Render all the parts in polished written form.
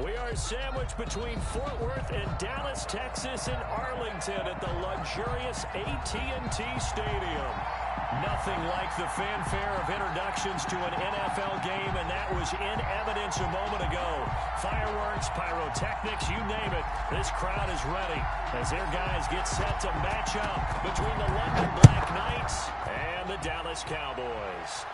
We are sandwiched between Fort Worth and Dallas, Texas, and Arlington at the luxurious AT&T Stadium. Nothing like the fanfare of introductions to an NFL game, and that was in evidence a moment ago. Fireworks, pyrotechnics, you name it. This crowd is ready as their guys get set to match up between the London Black Knights and the Dallas Cowboys.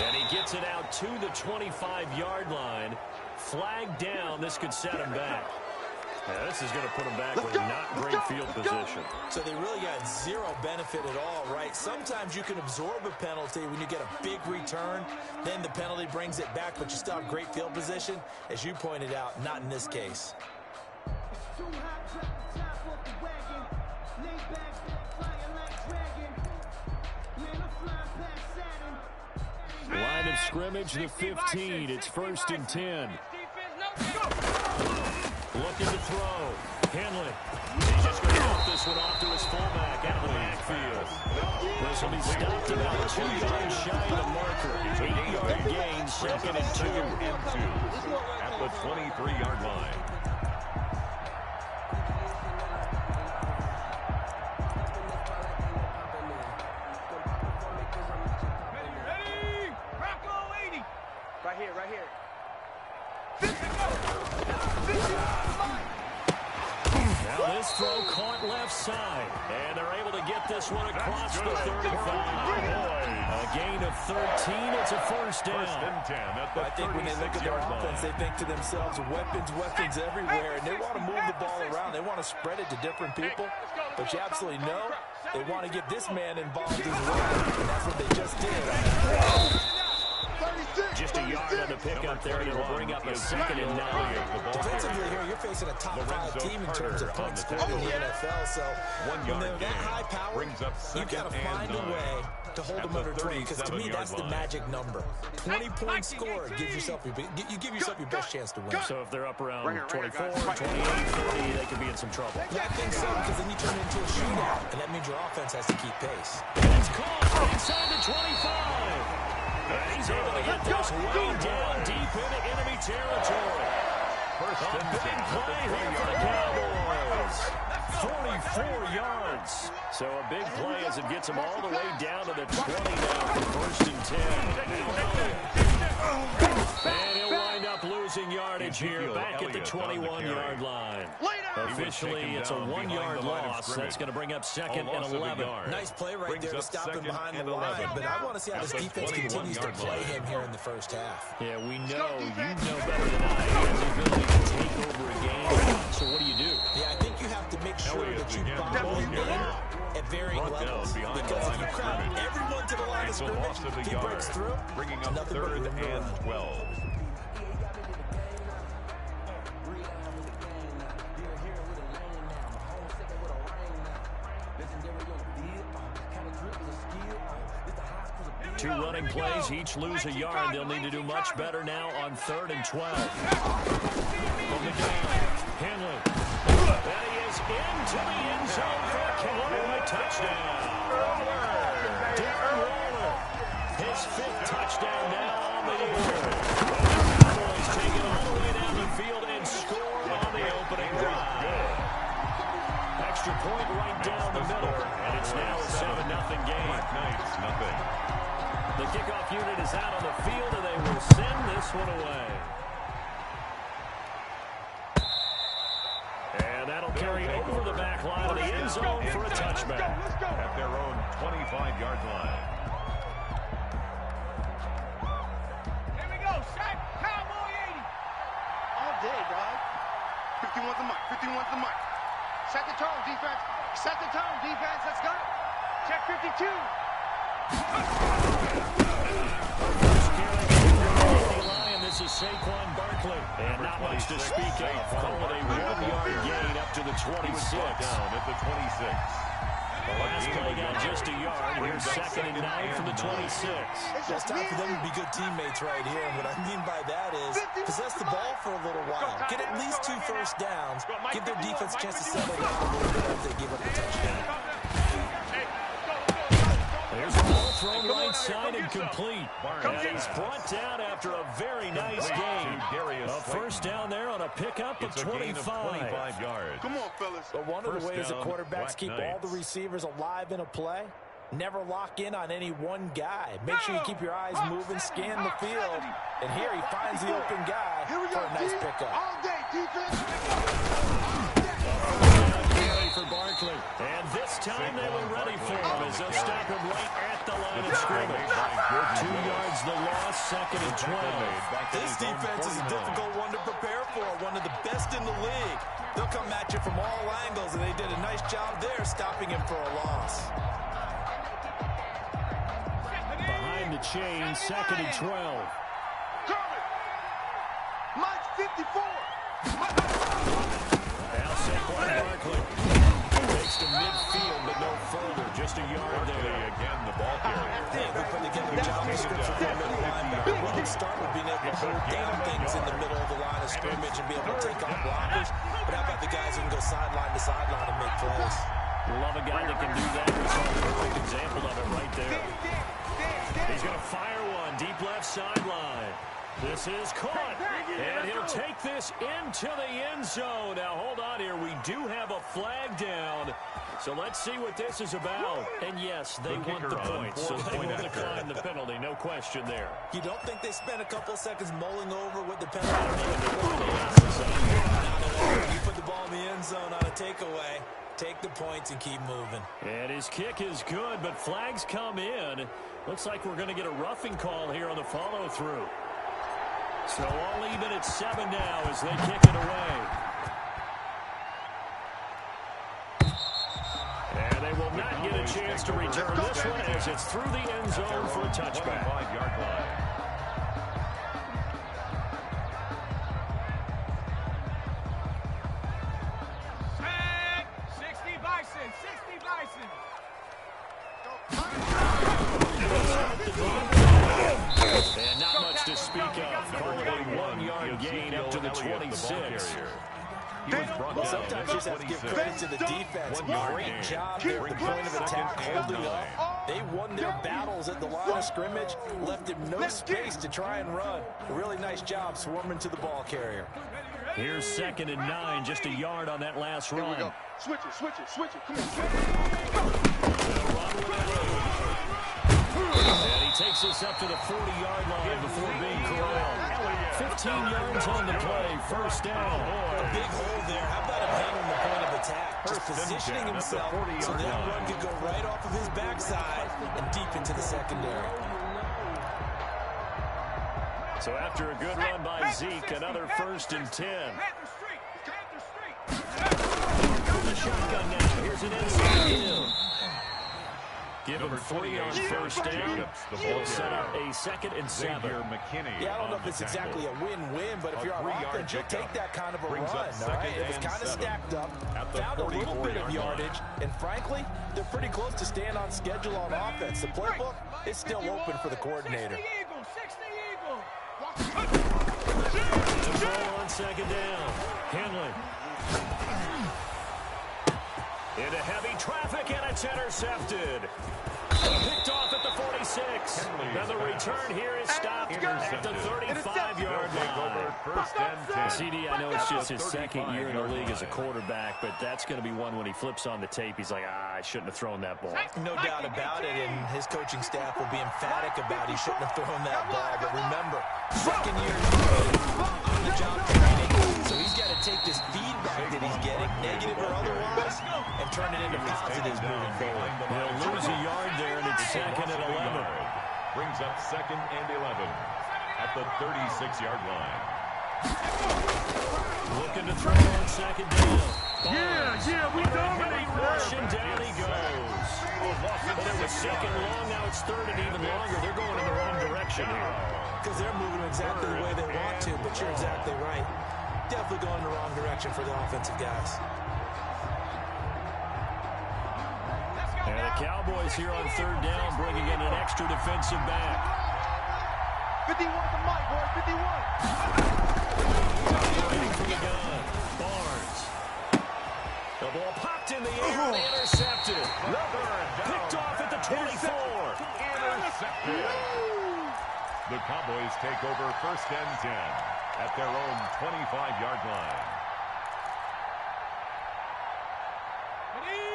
And he gets it out to the 25-yard line. Flag down. This could set him back. Yeah, this is going to put them back with not great field position. So they really got zero benefit at all, right? Sometimes you can absorb a penalty when you get a big return. Then the penalty brings it back, but you still have great field position. As you pointed out, not in this case. Line of scrimmage, the 15. It's 1st and 10. Looking to throw. Henley. He's just going to dump this one off to his fullback out of the backfield. This will be stopped about 2 yards shy of the marker. 8-yard gain, 2nd and 2. At the 23-yard line. Ready? Rocco 80. Right here, right here. Now this throw caught left side, and they're able to get this one across the 35. A gain of 13. It's a 1st down. 1st and 10 at the I think when they look at their offense, they think to themselves, weapons everywhere, and they want to move the ball around. They want to spread it to different people, but you absolutely know they want to get this man involved as well, and that's what they just did. Just a yard on the pickup there, and it'll bring up a 2nd and 9. Defensively here, you're facing a top 5 team in terms of points scored in the NFL, so when they're that high power, you've got to find a way to hold them under 20, because to me, that's the magic number. 20 points scored gives yourself your best chance to win. So if they're up around 24, 28, 30, they could be in some trouble. Yeah, I think so, because then you turn it into a shootout, and that means your offense has to keep pace. It's caught inside the 25. And he's able to get this way down deep into enemy territory. A big play here for the Cowboys. 44 yards. So a big play as it gets them all the way down to the 20 now for 1st and 10. And he'll wind up losing yardage here back at the 21-yard line. Officially, it's a 1-yard loss. That's going to bring up 2nd and 11. Nice play right there to stop him behind the line, but I want to see how this defense continues to play him here in the 1st half. Yeah, we know, you know better than I, he has the ability to take over a game. So what do you do? Yeah, I think you have to make sure that you bottle him in at varying levels, because if you crowd everyone to the line of scrimmage, if he breaks through, bringing up nothing but 3rd and 12. Two running plays, each lose a yard. They'll need to do much better now on 3rd and 12. From the game, Henley. That is into the end zone for a Carolina touchdown. Darren Waller, his 5th touchdown now on the year. The Cowboys take it all the way down the field and score on the opening drive. Extra point right down the middle, and it's now a 7-0 game. Nothing. The kickoff unit is out on the field, and they will send this one away. And that'll carry over the back line of the end zone for a touchback. At their own 25-yard line. Here we go. Sack. Cowboy 80. All day, dog. 51's the mark. 51's the mark. Set the tone, defense. Set the tone, defense. Let's go. Check 52. This is Saquon Barkley, and not much to speak of. Call it a 1-yard gain up to the 26. Down at the 26. The last play got just a yard. Here's 2nd and 9 from the 26. It's time for them to be good teammates right here, and what I mean by that is possess the ball for a little while. Get at least 2 first downs. Give their defense a chance to settle down a little bit after they give up the touchdown. There's a ball thrown right side and complete. And he's brought down after a very nice game. A first down there on a pickup of 25 yards. Come on, fellas. But one of the ways that quarterbacks keep all the receivers alive in a play, never lock in on any one guy. Make sure you keep your eyes moving, scan the field. And here he finds the open guy for a nice pickup. All day, defense. for Barkley. And this time they were ready for him as they'll stop him right at the line of scrimmage. 2 yards the loss, 2nd and 12. This defense is a difficult one to prepare for, one of the best in the league. They'll come at you from all angles, and they did a nice job there stopping him for a loss. Behind the chain, 2nd and 12. Mike's 54. Now set by Barkley. Takes to midfield, but no further. Just a yard there. Again, the ball carrier. I think we put together a job description for a middle linebacker. We can start with being able to hold down things in the middle of the line of scrimmage and be able to take on blockers. But how about the guys who can go sideline to sideline and make plays? Love a guy that can do that. We saw a perfect example of it right there. He's going to fire one. Deep left sideline. This is caught, and he'll take this into the end zone. Now, hold on here. We do have a flag down, so let's see what this is about. And, yes, they want the points, so they will decline the penalty. No question there. You don't think they spent a couple seconds mulling over what the penalty was? You put the ball in the end zone on a takeaway. Take the points and keep moving. And his kick is good, but flags come in. Looks like we're going to get a roughing call here on the follow-through. So all even at 7 now as they kick it away. And they will not get a chance to return this one as it's through the end zone for a touchback. 5-yard line. Set. 60 Bison. 60 Bison. And not much to speak of. Calling a 1-yard gain up to the 26. Sometimes you just have to give credit to the defense. Great job there at the point of attack, holding up. They won their battles at the line of scrimmage, left him no space to try and run. A really nice job swarming to the ball carrier. Here's 2nd and 9, just a yard on that last run. Here we go. Switch it, switch it, switch it. Come on. And he takes this up to the 40-yard line before being corralled. 15 yards on the play, first down. A big hole there. How about him handling the point of attack? Just positioning himself so that run could go right off of his backside and deep into the secondary. So after a good run by Zeke, another 1st and 10. Panther Street. Panther Street. From the shotgun now. Here's an inside hill. Give him 3 on first down. He'll set up a 2nd and 7. Yeah, I don't know if it's exactly a win-win, but if you're on offense, you'll take that kind of a run, all right? It was kind of stacked up, found a little bit of yardage, and frankly, they're pretty close to staying on schedule on offense. The playbook is still open for the coordinator. 60 Eagles. 60 Eagles. To throw on 2nd down. Henley. Into heavy traffic, and it's intercepted. Picked off at the 46. Now the return here is stopped at the 35-yard line. CD, I know it's just his 2nd year in the league as a quarterback, but that's going to be one when he flips on the tape. He's like, I shouldn't have thrown that ball. No doubt about it, and his coaching staff will be emphatic about he shouldn't have thrown that ball. But remember, 2nd year on the job training, so he's got to take this feedback that he's getting, negative or otherwise, and turn it into positives moving forward. He'll lose a yard there, and it's 2nd and 11. Brings up 2nd and 11 at the 36-yard line. Looking to throw on 2nd down. We dominate. Rushing down he goes. But it was 2nd long, now it's 3rd and even longer. They're going in the wrong direction here. Because they're moving exactly the way they want to, but you're exactly right. Definitely going in the wrong direction for the offensive guys. And the Cowboys here on 3rd down, bringing in an extra defensive back. 51 the mic, boys. 51. Waiting for the gun. Barnes. The ball popped in the air and intercepted. Picked off at the 24. Intercepted. The Cowboys take over 1st and 10 at their own 25-yard line.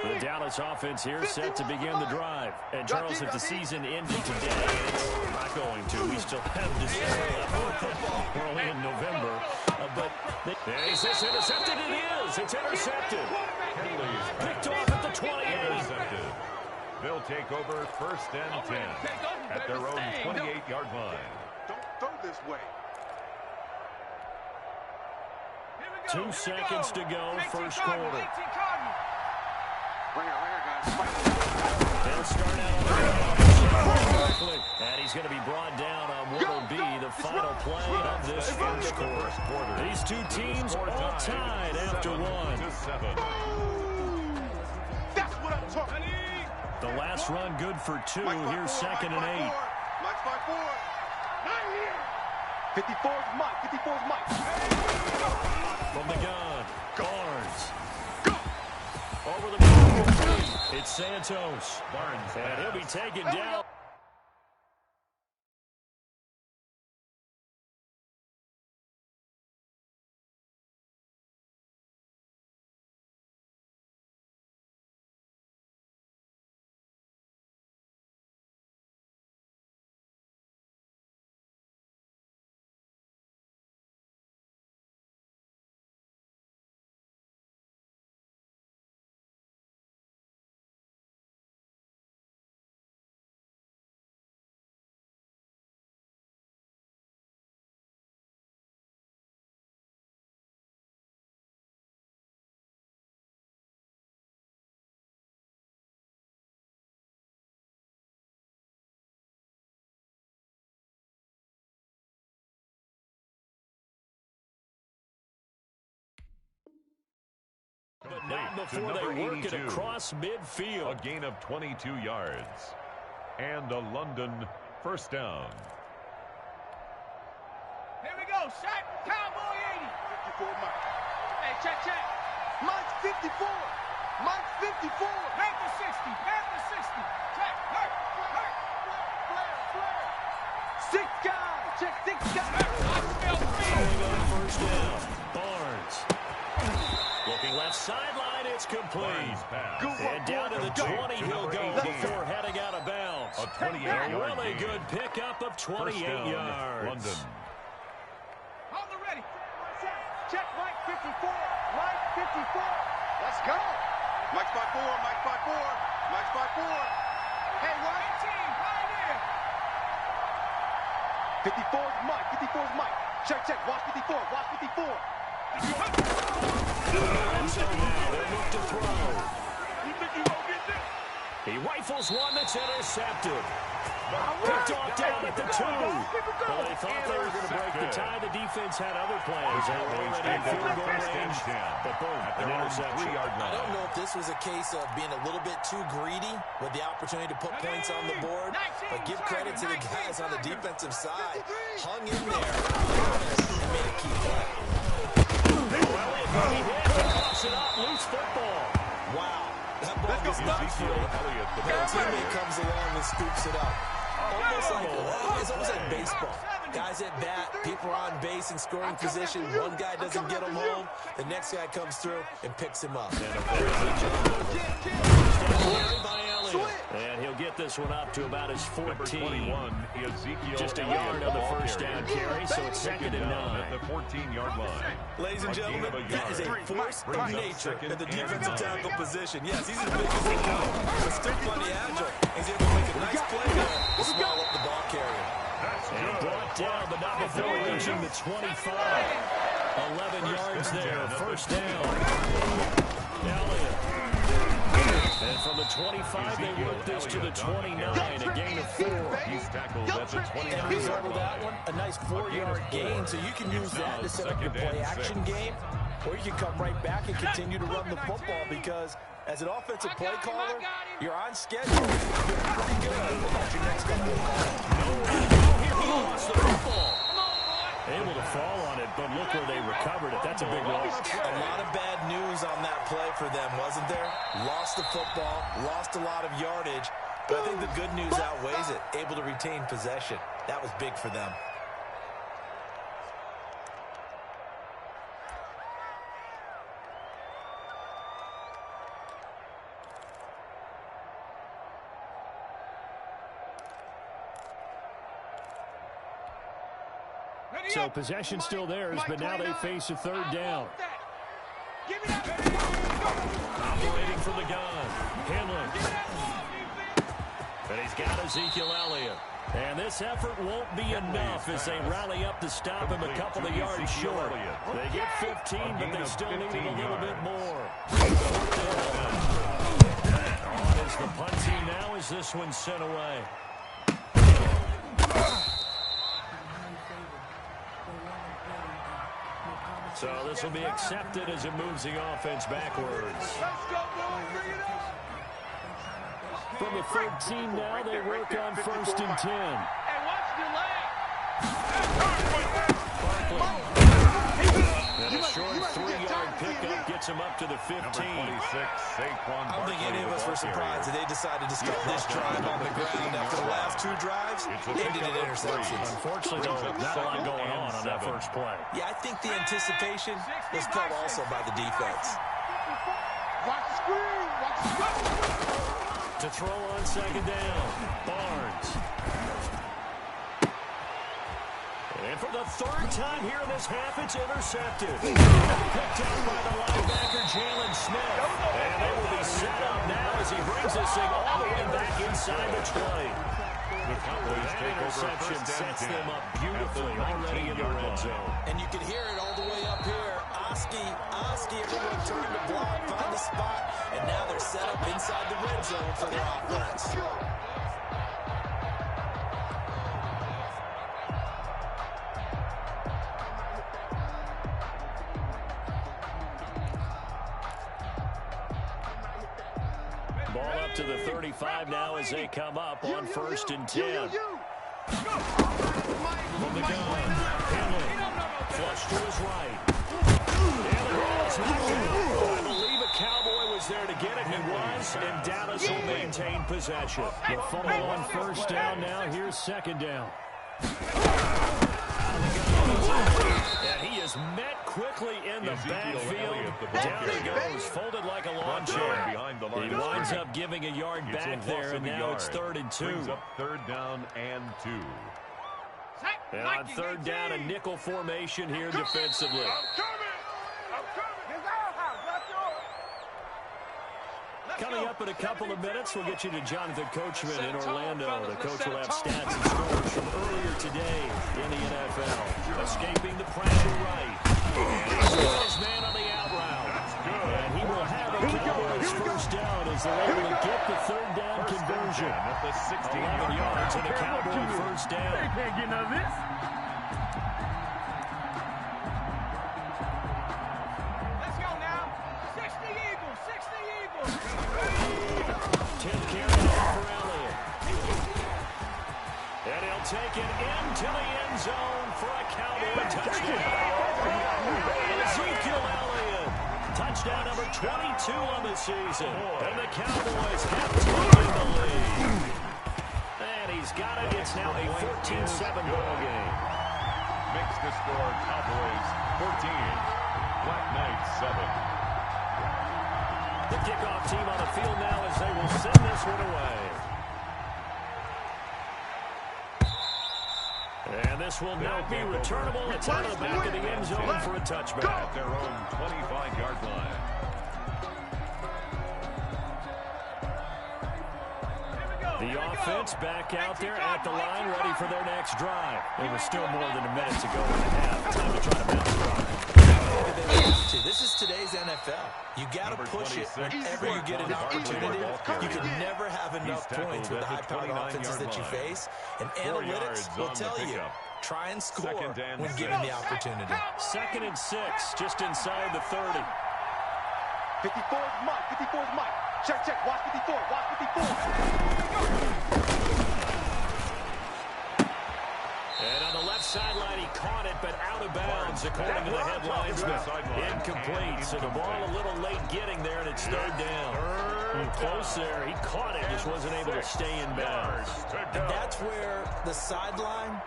The Dallas offense here set to begin the drive. And Charles, if the season ended today, it's not going to. We still have December left. We're only in November. Is this intercepted? It is. It's intercepted. Picked off at the 20. Intercepted. They'll take over 1st and 10 at their own 28-yard line. Don't throw this way. 2 seconds to go, first quarter. Bring her, guys. They'll start out on the ground. And he's going to be brought down on what will be the final play of this first quarter. These two teams all tied after 1. That's what I'm talking. The last run good for 2. Here's 2nd and 8. Mike's 5-4. 54's Mike. 54's Mike. From the gun, Barnes. Over the middle. It's Santos. Barnes. And he'll be taken down. But not before they work it across midfield. A gain of 22 yards. And a London first down. Here we go. Shot. Cowboy 80. 54 Mike. Hey, check. Mike's 54. Mike's 54. Panther 60. Panther 60. Check. Hurt. Six guys. Check 6 guys. First down. Barnes. Looking left sideline, it's complete. And down to the 20 he'll go before heading out of bounds. A 28-yard really good pickup of 28 yards. London. On the ready. Check Mike 54. Mike 54. Let's go. Mike's 5-4. Mike's 5-4. Mike's 5-4. Hey, Mike. 18. Right here. 54's Mike. 54's Mike. Check. Watch 54. Watch 54. And so now they look to throw. You think you won't get this? He rifles one that's intercepted. Picked off down at the 2. Well, they thought they were going to break the tie. The defense had other plans. Already in field goal range. But boom, an interception. I don't know if this was a case of being a little bit too greedy with the opportunity to put points on the board, but give credit to the guys on the defensive side. Hung in there and made a key play. He pops it up, loose football. Wow, that ball gets knocked through. The teammate comes along and scoops it up. It's almost like baseball. Guys at bat, people are on base in scoring position. One guy doesn't get him home. The next guy comes through and picks him up. And he'll get this one up to about his 14. Just a Just yard on the first down carry, so it's 2nd and 9. At the 14-yard line. Ladies and gentlemen, that is a force of nature in the defensive tackle position. Yes, he's as big as they go, but still plenty agile. He's able to make a nice play there to swallow up the ball carrier. And brought down, but not before reaching the 25. 11 yards there, first down. Elliott. And from the 25, they work this to the 29, a gain of 4. He's tackled at the 29. Remember that one? A nice 4-yard gain, so you can use that to set up your play-action game, or you can come right back and continue to run the football because as an offensive play caller, you're on schedule. You're pretty good about your next couple of calls. He lost the football. Able to fall on it, but look where they recovered it. That's That's a big loss. A lot of bad news on that play for them, wasn't there? Lost the football, lost a lot of yardage, but I think the good news outweighs it. Able to retain possession. That was big for them. So possession still theirs, but now they face a third down. Operating from the gun. Henley. And he's got Ezekiel Elliott. And this effort won't be enough as they rally up to stop him a couple of yards short. They get 15, but they still need a little bit more. On is the punt team now as this one's sent away. So this will be accepted as it moves the offense backwards. From the 13 now, they work on 1st and 10. Hey, watch the leg. And a short 3-yard pickup gets him up to the 15. Number 26, Saquon I don't think any of us were surprised that they decided to start this drive on the ground after the last 2 drives. Ended in interceptions. Unfortunately, though, not a lot going on that first play. Yeah, I think the anticipation was felt also by the defense. Watch the screen. Watch the screen. To throw on 2nd down, Barnes. And for the 3rd time here in this half, it's intercepted. Picked out by the linebacker, Jalen Smith. And they will be set up now as he brings this thing all the way back inside the 20. The Cowboys take over Interception sets them up beautifully already in the red zone. And you can hear it all the way up here. Oski, everyone turned to block, find the spot, and now they're set up inside the red zone for their offense. Ball up to the 35 now as they come up on 1st and 10. From the gun, Henley, flush to his right. And the ball is knocked out. I believe a Cowboy was there to get it. He was, and Dallas will maintain possession. The fumble on 1st down now. Here's 2nd down. And he is met quickly in the backfield. Down he goes, folded like a lawn chair. He winds up giving a yard back there, and now it's 3rd and 2. Brings up 3rd down and 2. And on 3rd down, a nickel formation here defensively. Coming up in a couple of minutes, we'll get you to Jonathan Coachman in Orlando. The coach will have stats and scores from earlier today in the NFL. Escaping the pressure right. And he scores man on the out route. And he will have a Cowboys 1st down as they're able to get the 3rd down conversion. At the 11 yards and a Cowboy 1st down. They can't get none of this. Let's go now. 60 Eagles, 60 Eagles. 10th carry for Elliott. And he'll take it into the end zone for a Cowboy touchdown. Ezekiel Elliott, touchdown number 22 on the season. And the Cowboys have taken the lead. And he's got it. It's now a 14-7 ball game. Makes the score Cowboys 14, Black Knights 7. The kickoff team on the field now as they will send this one away. And this will not be returnable. It's out of the back of the end zone for a touchback. At their own 25-yard line. The offense back out there at the line, ready for their next drive. There was still more than a minute to go in the half. Time to try to bounce back. This is today's NFL. You got to push it whenever you get an opportunity. You can never have enough points with the high-powered offenses that you face. And analytics will tell you, try and score when given the opportunity. 2nd and 6, just inside the 30. 54's Mike. 54's Mike. Check, check. Watch 54. Watch 54. And on the left sideline. He caught it, but out of bounds, according to the headlines. Incomplete. So the ball a little late getting there, and it's third down. Close there. He caught it, just wasn't able to stay in bounds. And that's where the sideline,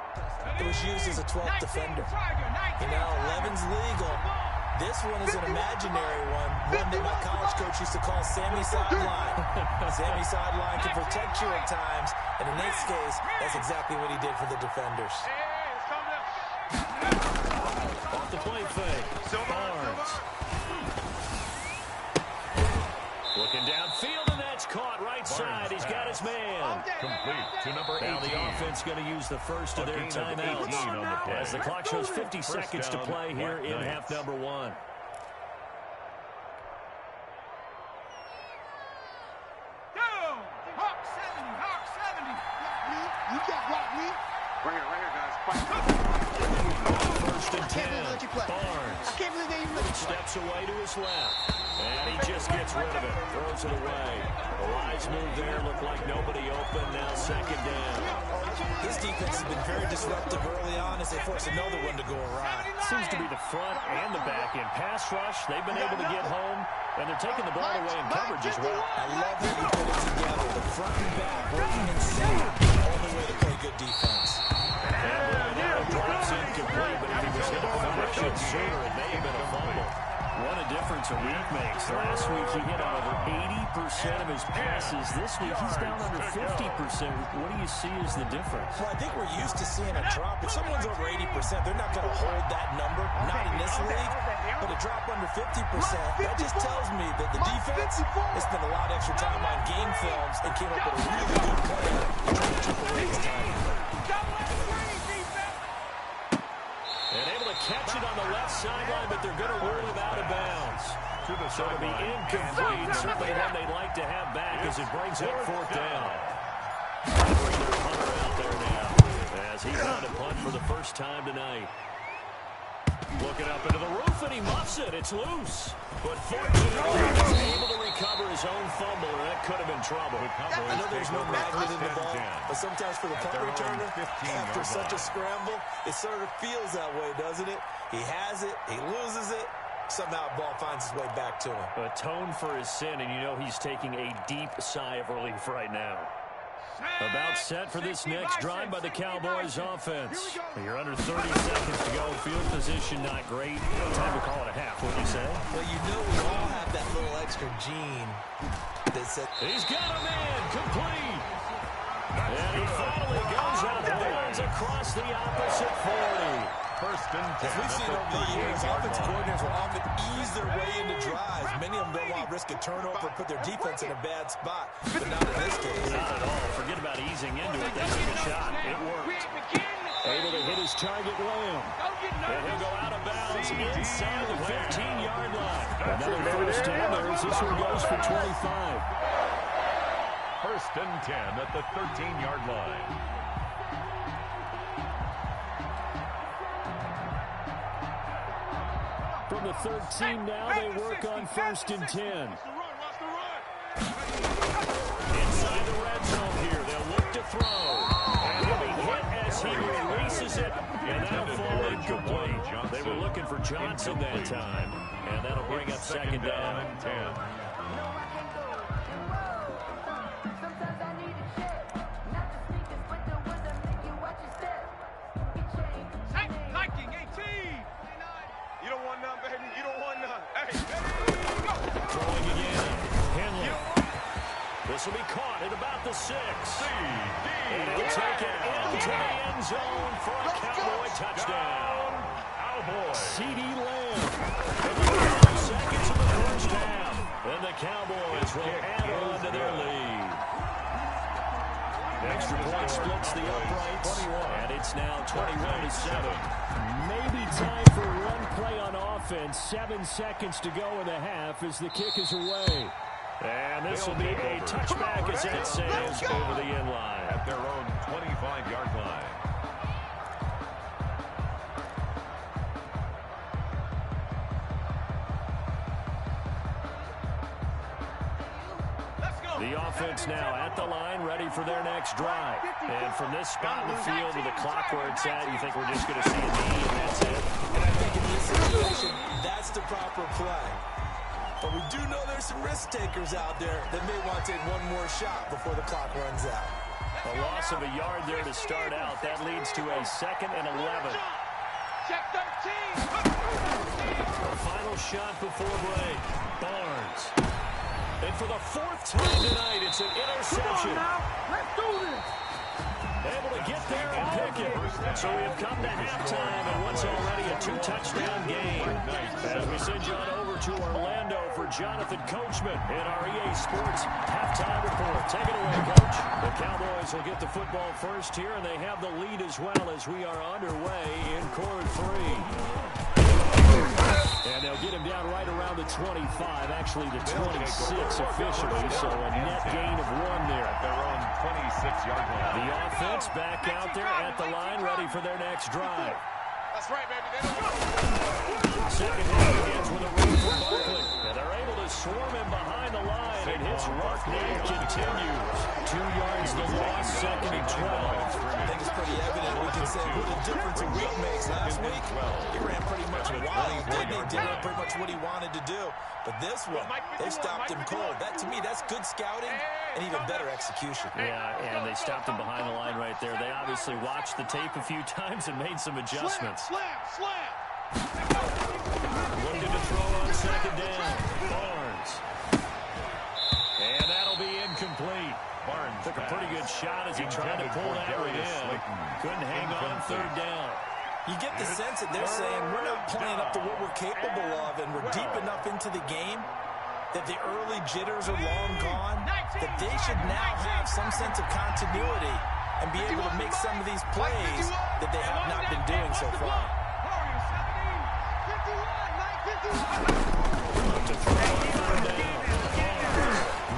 it was used as a 12th defender. You know, 11's legal. This one is an imaginary one that my college coach used to call Sammy Sideline. Sammy Sideline can protect you at times, and in this case, that's exactly what he did for the defenders. Off the play fake. Barnes. Looking downfield, and that's caught right side. He's got his man. Complete to number 18. Now the offense going to use the first of their timeouts as the clock shows 50 seconds to play here in half number 1. Hawk 70, Hawk 70. You got block me. Right here, guys. First and 10. Barnes I can't believe they even let you play. steps away to his left. And he just gets rid of it. Throws it away. A wise move there. Looked like nobody open. Now second down. His defense has been very disruptive early on as they force another one to go awry. Seems to be the front and the back end. Pass rush, they've been able to get home, and they're taking the ball away in coverage as well. I love how you put it together. The front and back working in sync. Only way to play good defense. And that drops incomplete, but if he was hit a connection sooner, it may have been a fumble. What a difference a week makes. Last week he hit on over 80% of his passes. This week he's down under 50%. What do you see as the difference? Well, I think we're used to seeing a drop. If someone's over 80%, they're not going to hold that number. Not in this league. But a drop under 50%, that just tells me that the defense has spent a lot of extra time on game films and came up with a really good plan to try to chip away his time. And able to catch it on the left sideline, but they're going to rule him out of bounds. So it'll be incomplete. Certainly one they'd like to have back as it brings up fourth down. Bring their punter out there now as he found a punt for the first time tonight. Looking up into the roof, and he muffs it. It's loose. But fortunately, he's able to recover his own fumble, or that could have been trouble. I know there's no magnet in the ball, but sometimes for the punt returner, after such a scramble, it sort of feels that way, doesn't it? He has it, he loses it, somehow the ball finds its way back to him. Atone for his sin, and you know he's taking a deep sigh of relief right now. About set for this next drive by the Cowboys offense. You're under 30 seconds to go. Field position not great. Time to call it a half, wouldn't you say? Well, you know we all have that little extra gene that said... He's got a man, complete. And he finally goes out the boards across the opposite 40. First and 10. As we've seen over the years, offensive coordinators will often ease their way into drives. Many of them don't want to risk a turnover and put their defense in a bad spot, but not in this case. Not at all. Forget about easing into it. They took a shot. It worked. Able to hit his target, Lamb. And he'll go out of bounds inside the 15-yard line. Another first down there as this one goes for 25. First and 10 at the 13-yard line. From the 13 now, they work on first and 10. Inside the red zone here, they'll look to throw. And he'll be hit as he releases it, and that'll fall incomplete. They were looking for Johnson that time, and that'll bring up second down and 10. This will be caught at about the 6. And he'll take it into the end zone for a Cowboy touchdown. Cowboy. C.D. Lamb. And the 5 seconds of the first half. And the Cowboys will add on to their lead. Extra point splits the uprights. And it's now 21-7. Maybe time for one play on offense. 7 seconds to go in the half as the kick is away. And this will be a touchback as it sails over the end line. At their own 25-yard line. The The offense now at the line, ready for their next drive. And from this spot in the field with the clock where it's at, you think we're just going to see a knee and that's it? And I think in this situation, that's the proper play. But we do know there's some risk takers out there that may want to take one more shot before the clock runs out. A loss of a yard there to start out. That leads to a 2nd and 11. Check 13. The final shot before break. Barnes. And for the 4th time tonight, it's an interception. Let's do this. Able to get there and pick it. So we have come to halftime and what's already a 2-touchdown game. As we send you on over to Orlando for Jonathan Coachman in our EA Sports halftime report. Take it away, Coach. The Cowboys will get the football first here, and they have the lead as well as we are underway in quarter 3. And they'll get him down right around the 25, actually the 26 officially, so a net gain of 1 there. At their own 26-yard line. The offense back out there at the line, ready for their next drive. That's right, baby. Second half begins with a run from Barkley. And they're able to swarm him behind the line, and his rough game continues. 2 yards the loss, 2nd and 12. I think it's pretty evident. We can say what a difference a week makes. Last week, he ran pretty much wild, didn't he? Did pretty much what he wanted to do. But this one, they stopped him cold. That, to me, that's good scouting and even better execution. Yeah, and they stopped him behind the line right there. They obviously watched the tape a few times and made some adjustments. Slam. Looking to throw on 2nd down. Barnes. And that'll be incomplete. Barnes Took a pretty good shot as he tried to pull that one in. Couldn't hang on 3rd down. You get the sense that they're saying we're not playing up to what we're capable of, and we're deep enough into the game that the early jitters are long gone, that they should now have some sense of continuity and be able to make some of these plays that they have not been doing so far. To throw on 3rd down.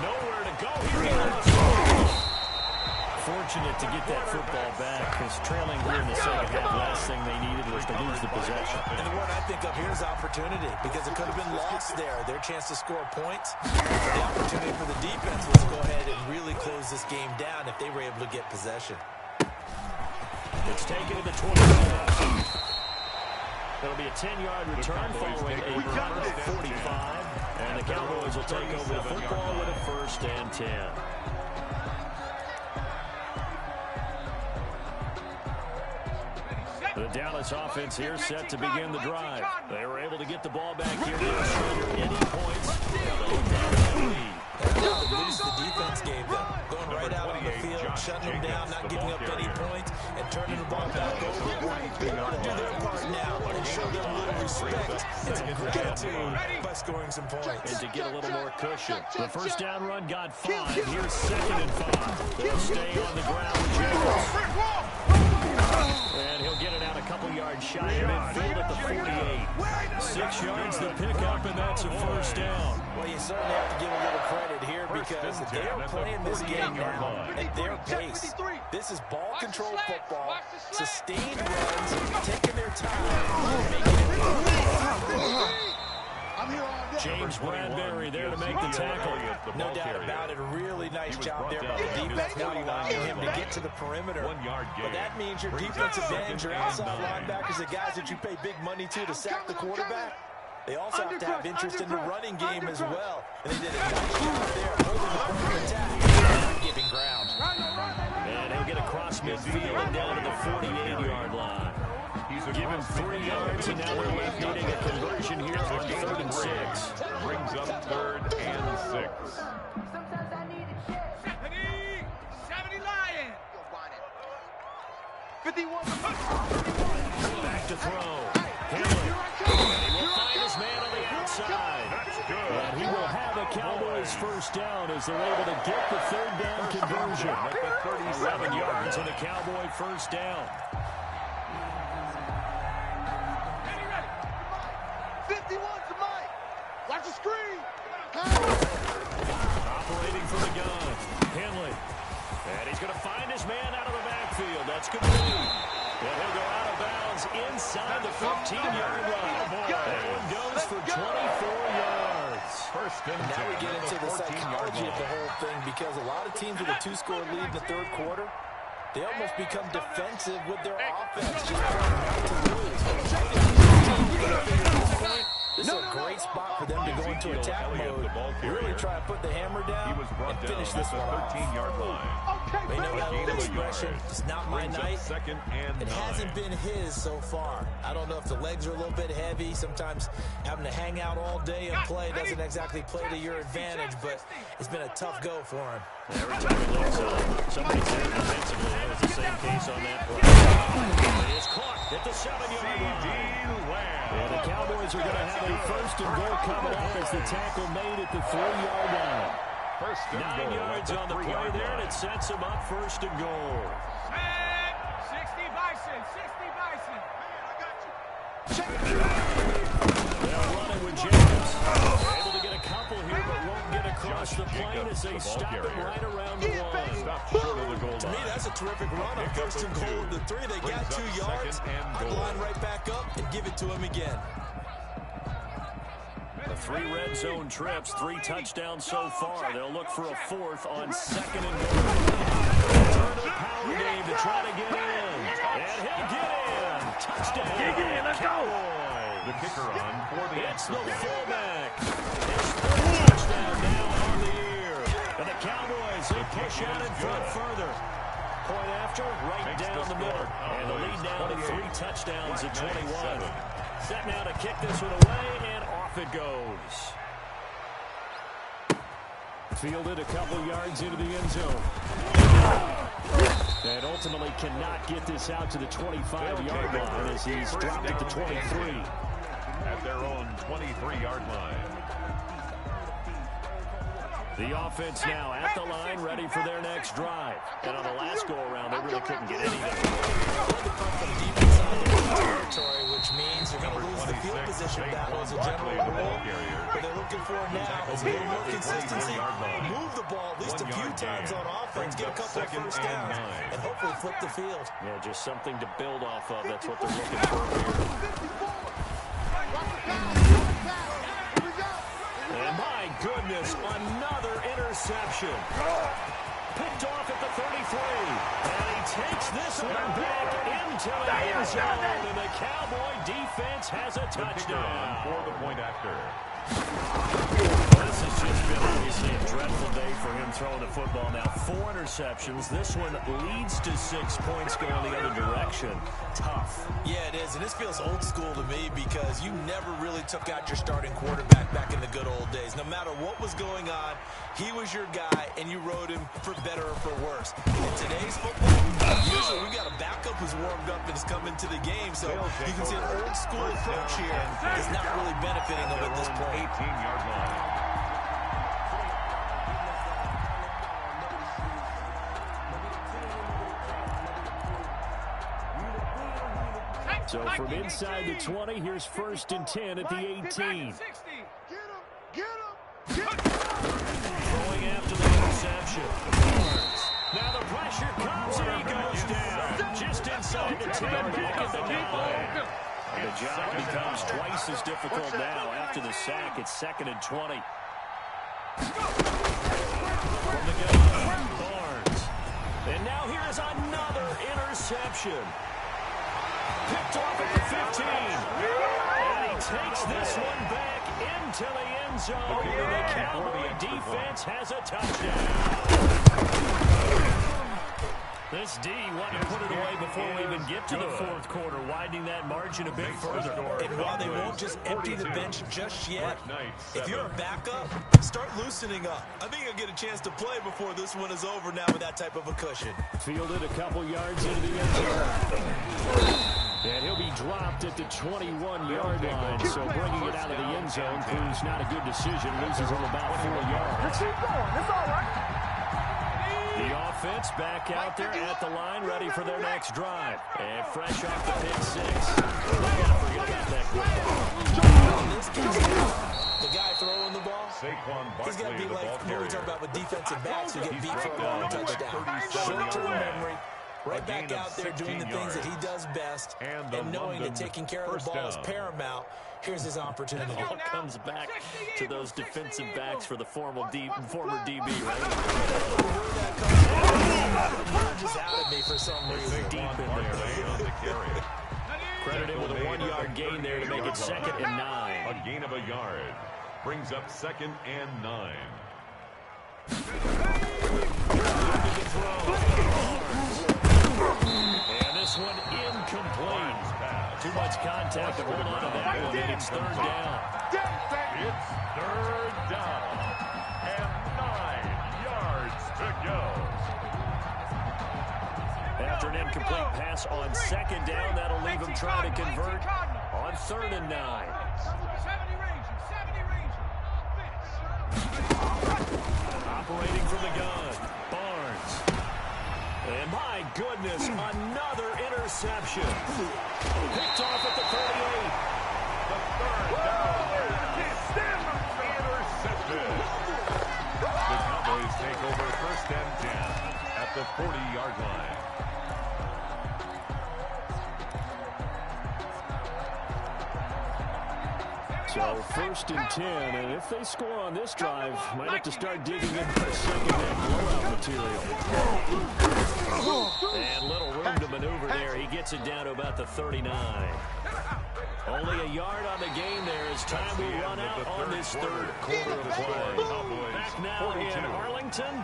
Nowhere to go here. Fortunate to get that football back, because trailing here in the second half, last thing they needed was to lose the possession. And what I think of here is opportunity, because it could have been lost there. Their chance to score points. The opportunity for the defense was to go ahead and really close this game down if they were able to get possession. It's taken to the 20. That'll be a 10-yard return following a run of 45. And the Cowboys will take over the football with a 1st and 10. The Dallas offense here set to begin the drive. They were able to get the ball back here to surrender any points. Lose the defense gave them. Going right out on the field, shutting them down, not giving up any points, and turning the ball back over. They want to do their part now and show them a little respect and some gratitude by scoring some points. And to get a little more cushion. The 1st down run got 5. Here's 2nd and 5. They'll stay on the ground with Jacobs. And he'll get it out a couple yards shy of midfield at the 48. 6 yards to pick up, and that's a 1st down. Well, you certainly have to give a little credit here because they are playing this game now at their pace. This is ball control football, sustained runs, taking their time, making it. James Bradbury there to make the tackle. No doubt about it. Really nice job there by the defense, not allowing him to get to the perimeter. But that means your defensive ends, your outside linebackers, the guys that you pay big money to sack the quarterback. They also have to have interest in the running game as well. And they did a nice job there, holding the point attack, not giving ground. And he'll get across midfield down to the 48-yard line. Given 3 yards, and now they're left needing a conversion here on 3rd and 6. Brings up 3rd and 6. 70 Lion. 51. Back to throw. Henley. He will find his man on the outside. And he will have a Cowboys 1st down as they're able to get the 3rd down conversion. 11 yards and a Cowboy 1st down. 51 to Mike. Watch the screen. Operating from the gun. Henley. And he's going to find his man out of the backfield. That's complete. And he'll go out of bounds inside the 15-yard line. That one goes for 24 yards. And now we get into the psychology of the whole thing, because a lot of teams with a 2-score lead in the third quarter, they almost become defensive with their offense, just trying not to lose. This is a great spot for them to go into attack mode, really try to put the hammer down and finish this one off. 13-yard line. They know that old expression, it's not my night. It hasn't been his so far. I don't know if the legs are a little bit heavy. Sometimes having to hang out all day and play doesn't exactly play to your advantage, but it's been a tough go for him. Every time he looks up, somebody's there defensively. That was the same case on that play. It is caught at the 7-yard line. And the Cowboys are going to have a first and goal coming up as the tackle made at the 3-yard line. 9 yards on the play there, and it sets them up first and goal. 60 Bison, 60 Bison. They're running with Jacobs. Able to get a couple here, but won't get across the plane as they stop it right around the one. Stop short of the goal line. To me, that's a terrific run on first and goal of the 3. They got 2 yards. I'd line right back up and give it to him again. The 3 red zone trips, 3 touchdowns so far. They'll look for a 4th on 2nd and goal. Turn the power game to try to get in. And he'll get in. Touchdown. Let's go. The kicker on for the It's the fullback. His 3rd touchdown now on the year. And the Cowboys, they push out in front further. Point after, right down the middle. And the lead down to 3 touchdowns at 21. Set now to kick this one away, and off it goes. Fielded a couple yards into the end zone. And ultimately cannot get this out to the 25-yard line as he's dropped at the 23. At their own 23-yard line. The offense now at the line, ready for their next drive. And on the last go-around, they really couldn't get anything. Deep inside the territory, which means they're going to lose the field position battle as a general rule. What they're looking for now is a little more consistency. Move the ball at least a few times on offense, get a couple of first downs, and hopefully flip the field. Yeah, just something to build off of. That's what they're looking for here. And my goodness, another interception. Picked off at the 33. And he takes this one back into the end zone. And the Cowboy defense has a touchdown. For the point after. This has just been obviously a dreadful day for him throwing the football. Now 4 interceptions. This one leads to 6 points going the other direction. Tough. Yeah, it is, and this feels old school to me because you never really took out your starting quarterback back in the good old days. No matter what was going on, he was your guy, and you rode him for better or for worse. In today's football, usually we got a backup who's warmed up and has come into the game, so you can see an old school approach here is not really benefiting them at this point. 18-yard line. So from inside the 20, here's 1st and 10 at the 18. Going after the interception. Now the pressure comes and he goes down. Just inside the 10, back at the 9. The job becomes twice as difficult now after the sack. It's 2nd and 20. From the gun, Barnes. And now here's another interception. Picked off at the 15. And he takes this one back into the end zone. And the Cowboy defense has a touchdown. This D wanted to put it away before we even get to the 4th quarter, widening that margin a bit further. And while they won't just empty the bench just yet, if you're a backup, start loosening up. I think you'll get a chance to play before this one is over now with that type of a cushion. Fielded a couple yards into the end zone. And he'll be dropped at the 21-yard line, so bringing it out of the end zone proves not a good decision. Loses him about 4 yards. Let's keep going. It's all right. The offense back out there at the line, ready for their next drive. And fresh off the pick 6. Forget about that quick ball. In this case, the guy throwing the ball, he's got to be like what we talk about with defensive backs who get beat for a long touchdown. Short-term memory, right back out there doing the things that he does best, and knowing that taking care of the ball is paramount. Here's his opportunity. It all comes back to those defensive backs for the former DB, right? Just out of me for some reason. Deep in there. Credit him with a 1-yard gain there to make it 2nd and 9. A gain of a yard brings up 2nd and 9. And this one incomplete. Too much contact to hold on to that one, and it's 3rd down. It's 3rd down and 9 yards to go. After an incomplete pass on 2nd down, that'll leave him trying to convert on 3rd and 9. Operating from the gun, Barnes. And my goodness, another interception. Picked off at the 38. The 3rd down. Intercepted. The Cowboys take over 1st and 10 at the 40-yard line. So 1st and 10, and if they score on this drive, might have to start digging in for a second-half blowout material. And little room to maneuver there. He gets it down to about the 39. Only a yard on the game there as time will run out on this 3rd quarter of play. Back now in Arlington.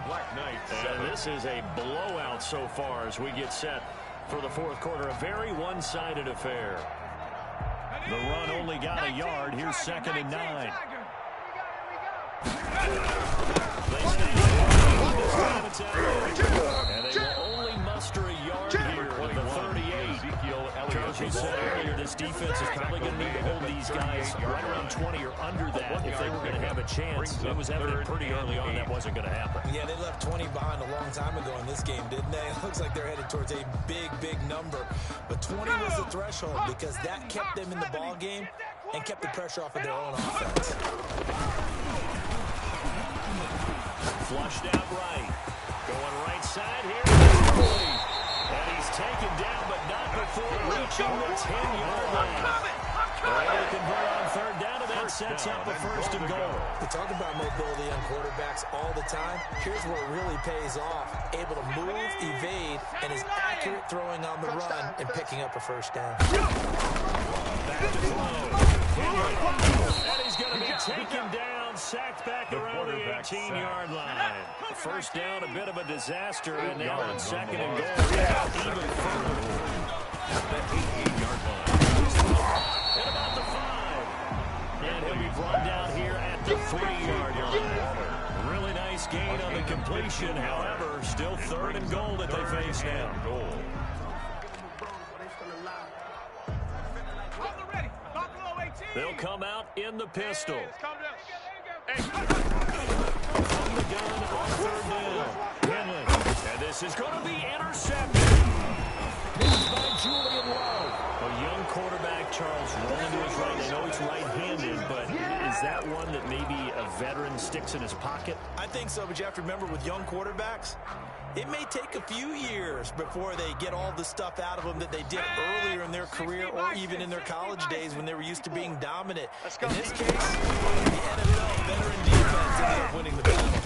And this is a blowout so far as we get set for the 4th quarter. A very one-sided affair. The run only got a yard. Here's 2nd and 9. They stay and they will only muster a yard here at the 38. Coach, you said earlier this defense is probably going to need to hold these guys right around 20 or under that if they were going to have a chance. It was evident pretty early on that wasn't going to happen. Yeah, they left 20 behind a long time ago in this game, didn't they? It looks like they're headed towards a big number. But 20 was the threshold because that kept them in the ball game and kept the pressure off of their own offense. Flushed out right. Going right side here. And he's taken down, but not before reaching the 10-yard line. They're able to convert on 3rd down, and that sets up the 1st and goal. We talk about mobility on quarterbacks all the time. Here's where it really pays off. Able to move, evade, and is accurate throwing on the run and picking up a 1st down. Back to throw. And he's going to be taken down, sacked back around the 18-yard line. The 1st down, a bit of a disaster, and now on 2nd and goal. Even further. That 18-yard line. At about the 5. And he'll be brought down here at the 3-yard line. Really nice gain on the completion. However, still 3rd and goal that they face now. They'll come out in the pistol. From the gun on 3rd down. Henley. And this is going to be intercepted. Missed by Julian Love. A young quarterback, Charles, rolling to his right. I know he's right-handed, but is that one that maybe a veteran sticks in his pocket? I think so, but you have to remember with young quarterbacks, it may take a few years before they get all the stuff out of them that they did earlier in their career or even in their college days when they were used to being dominant. In this case, the NFL veteran defense ended up winning the battle.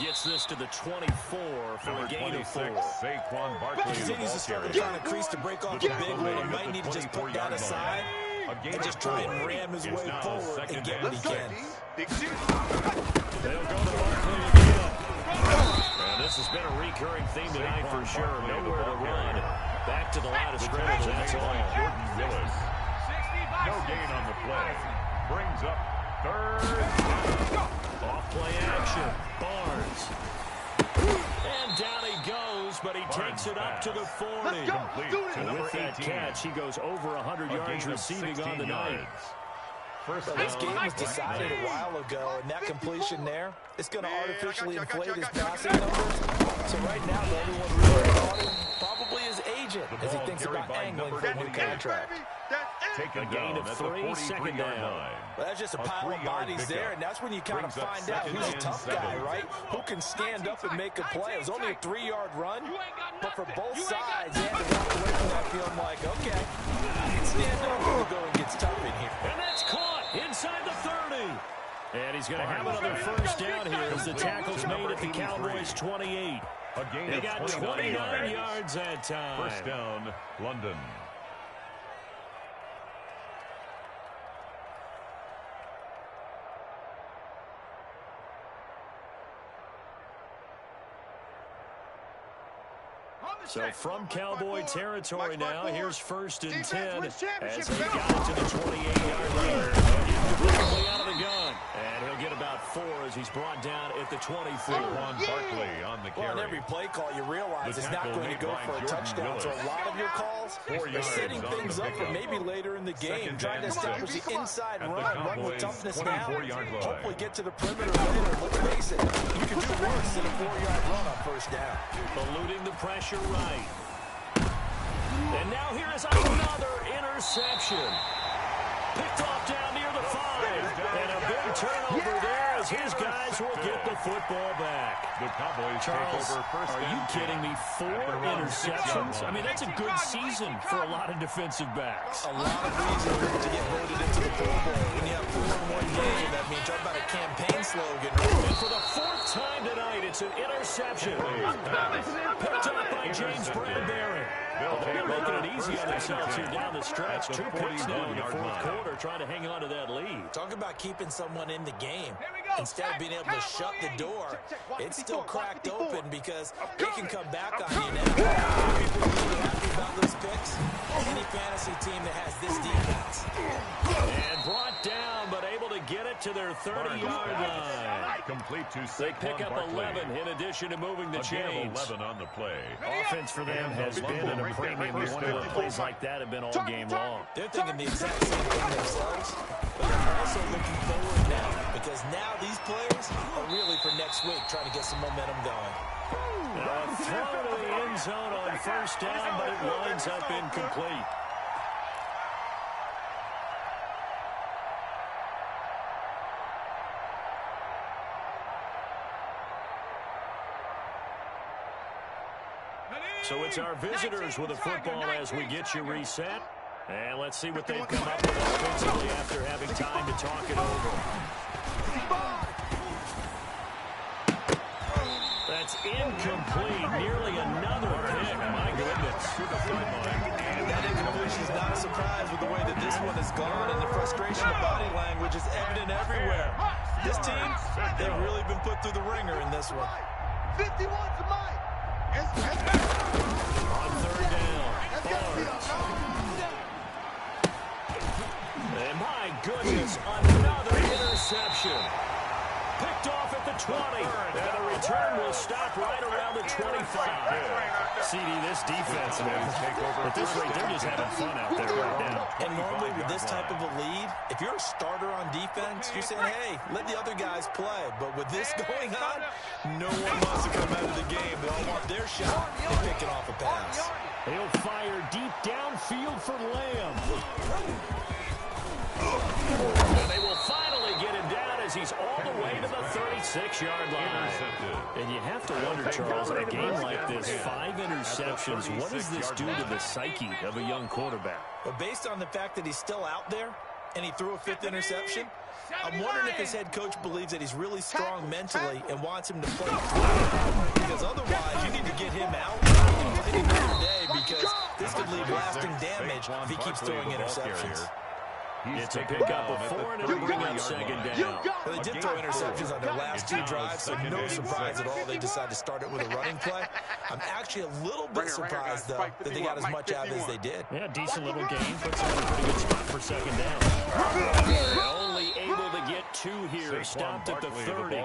Gets this to the 24 for a gain of 4. Saquon Barkley Continues to struggle to find a crease to break off the big one. He might need to just put that aside and just try and ram his way forward and get what he can. They'll go to Barkley again. And this has been a recurring theme tonight for sure. Nowhere to run. Back to the line of scrimmage, and that's all. Jordan Willis. No gain on the play. Brings up 3rd. Off play action. Barnes. And down he goes, but he takes it up to the 40. And with that catch, he goes over 100 yards receiving on the night. This game was decided a while ago, and that completion there, it's going to artificially inflate his passing numbers. So right now, the only one really caught him probably his agent as he thinks about angling for a new contract. taken A gain down of at 3, the 43-yard second down. line. Well, that's just a pile of bodies there, and that's when you kind of find out who's a tough guy, right? Who can stand up and make a play. It was only a 3-yard run, but for both sides, they had to walk away from that feeling like, okay, I can stand up when the going gets tough in here. And that's caught inside the 30. And he's going to have another first down here as the tackle's made at the Cowboys' 28. They got 29 yards that time. First down, London. So from Cowboy territory now, here's 1st and 10 as they got it to the 28-yard line. Quickly out of the gun. And he'll get about 4 as he's brought down at the 24. Saquon Barkley on the carry. Well, on every play call, you realize it's not going to go for a touchdown. So a lot of your calls, they're setting things up for maybe later in the game, trying to establish the inside run with toughness now. Hopefully get to the perimeter later. Let's face it, you can do worse than a 4-yard run on first down. Eluding the pressure right. And now here is another interception. Picked off down near the 5. And a big turnover there as his guys will get the football back. The Cowboys Charles, take over first are you kidding me? 4 interceptions? I mean, that's a good season for a lot of defensive backs. A lot of reasons to get voted into the Pro Bowl. When you have 4 in one game, that means talk about a campaign slogan. And for the 4th time tonight, it's an interception. Picked up by James Bradbury. They're making it easy on themselves here down the stretch. 2 picks now in the 4th quarter, trying to hang on to that lead. Talk about keeping someone in the game. Instead of being able to shut the door, it's still cracked open because they can come back on you now. People really happy about those picks. Any fantasy team that has this defense. And brought down, but able to get it to their 30-yard line. Complete to They pick up 11 in addition to moving the chains. 11 on the play. Offense for them has been at a premium. You wonder what plays like that have been all game long. They're thinking the exact same thing themselves, but they're also looking forward now because now these players are really for next week, trying to get some momentum going. A throw to the end zone on first down, but it winds up incomplete. So it's our visitors with the football as we get you reset. And let's see what they've come up with offensively after having time to talk it over. That's incomplete. Nearly another pick. My goodness. And that incompletion is not a surprise with the way that this one has gone, and the frustration of body language is evident everywhere. This team, they've really been put through the ringer in this one. 51's mine. On third down, Barnes. And my goodness, another interception. Picked off at the 20. And the return will stop right around the 25. CD, this defense, man. At this rate, they're just having fun out there right now. And normally with this type of a lead, if you're a starter on defense, you're saying, hey, let the other guys play. But with this going on, no one wants to come out of the game. They all want their shot and picking off a pass. He'll fire deep downfield for Lamb. And they will finally get him down as he's all the way to the 36-yard line. And you have to wonder, Charles, in a game like this, 5 interceptions, what does this do to the psyche of a young quarterback? But based on the fact that he's still out there and he threw a 5th interception, I'm wondering if his head coach believes that he's really strong mentally and wants him to play through. Because otherwise, you need to get him out and play another day because this could leave lasting damage if he keeps throwing interceptions. It's a pickup of 4, and it'll bring up second down. Well, they did throw interceptions on their last 2 drives, so no surprise at all they decided to start it with a running play. I'm actually a little bit surprised, though, that they got as much out as they did. Yeah, decent little game. Puts them in a pretty good spot for second down. Only able to get 2 here. Stopped at the 30.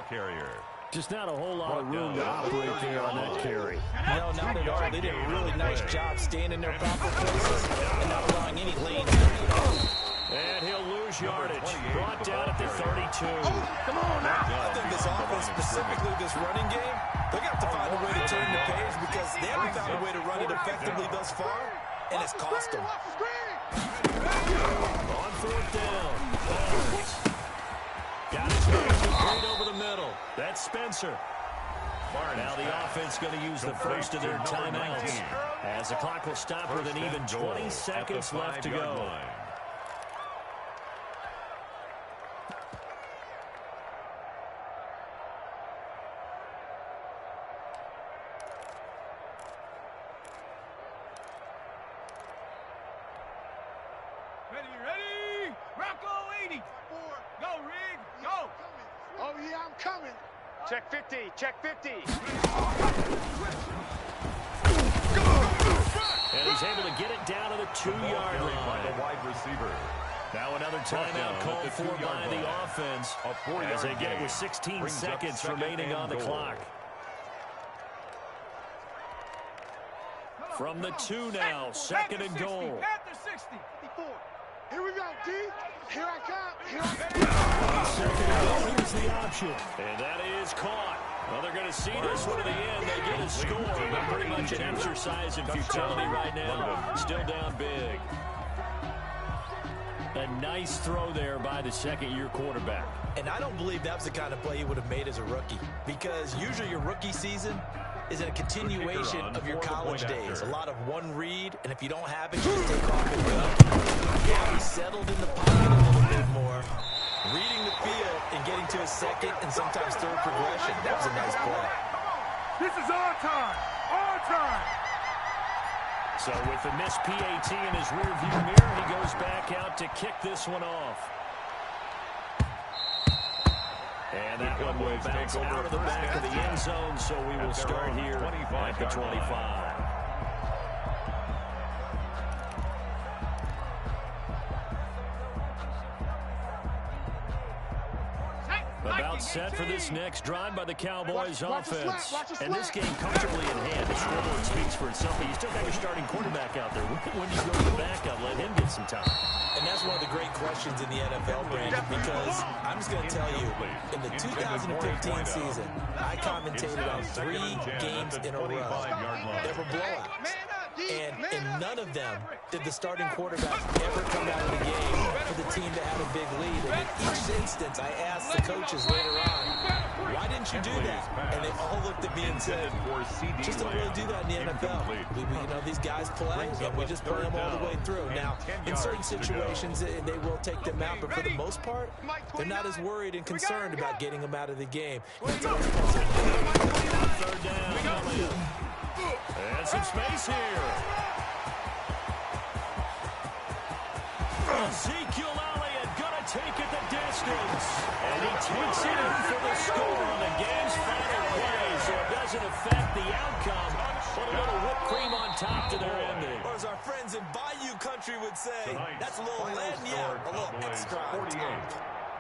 Just not a whole lot of room to operate there on that carry. No, not at all. They did a really nice job staying in their proper places and not allowing any lanes. And he'll lose yardage. Brought down at the 32. Come on now. I think this offense, specifically this running game, they're going to have to find a way to turn the page because they haven't found a way to run it effectively thus far, and it's cost them. the middle. That's Spencer. Now the offense going to use the first of their timeouts, as the clock will stop with an even 20 seconds left to go. Ready? Rocco 80. Go, Rig, go. Oh, yeah, I'm coming. Check 50, check 50. And he's able to get it down to the 2-yard line. By the wide receiver. Now another timeout called for by the offense as they get it with 16 seconds remaining on the clock. From the 2 now, second and goal. At the 60. 54. Here we go, D. Here I come. Here I come. Second and goal, here's the option. And that is caught. Well, they're going to see this one to the end. They get a score, but pretty much an exercise in futility right now. Still down big. A nice throw there by the second-year quarterback. And I don't believe that was the kind of play he would have made as a rookie, because usually your rookie season is a continuation of your college days. A lot of one read, and if you don't have it, you just take off and go. Yeah, he settled in the pocket a little bit more, reading the field and getting to his second and sometimes third progression. That was a nice play. This is our time. Our time. So with the missed PAT in his rearview mirror, he goes back out to kick this one off. And that one will bounce out of the back of the end zone, so we will start here at the 25. About set for this next drive by the Cowboys offense. And this game comfortably in hand. The scoreboard speaks for itself, but you still have your starting quarterback out there. When do you go to the backup? Let him get some time. And that's one of the great questions in the NFL, Brandon, because I'm just going to tell you, in the 2015 season, I commentated on 3 games in a row that were blowouts. And in none of them did the starting quarterback ever come out of the game for the team that had a big lead. And in each instance, I asked the coaches later on, why didn't you do that? And they all looked at me and said, just don't really do that in the NFL. We these guys play, and we just play them all the way through. Now, in certain situations, they will take them out, but for the most part, they're not as worried and concerned about getting them out of the game. It's always possible. Third down. And some space here. Ezekiel Elliott gonna take it the distance. And he takes it in for the score on the game's final play, so it doesn't affect the outcome, but a little whipped cream on top to their ending. Or as our friends in Bayou Country would say, that's a little lagniappe, a little extra on top.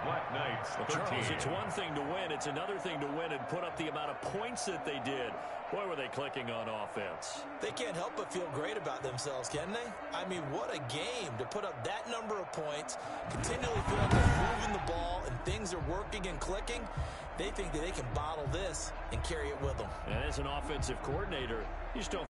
Black Knights, Charles, it's one thing to win. It's another thing to win and put up the amount of points that they did. Boy, were they clicking on offense. They can't help but feel great about themselves, can they? I mean, what a game to put up that number of points, continually feel like they're moving the ball and things are working and clicking. They think that they can bottle this and carry it with them. And as an offensive coordinator, you just don't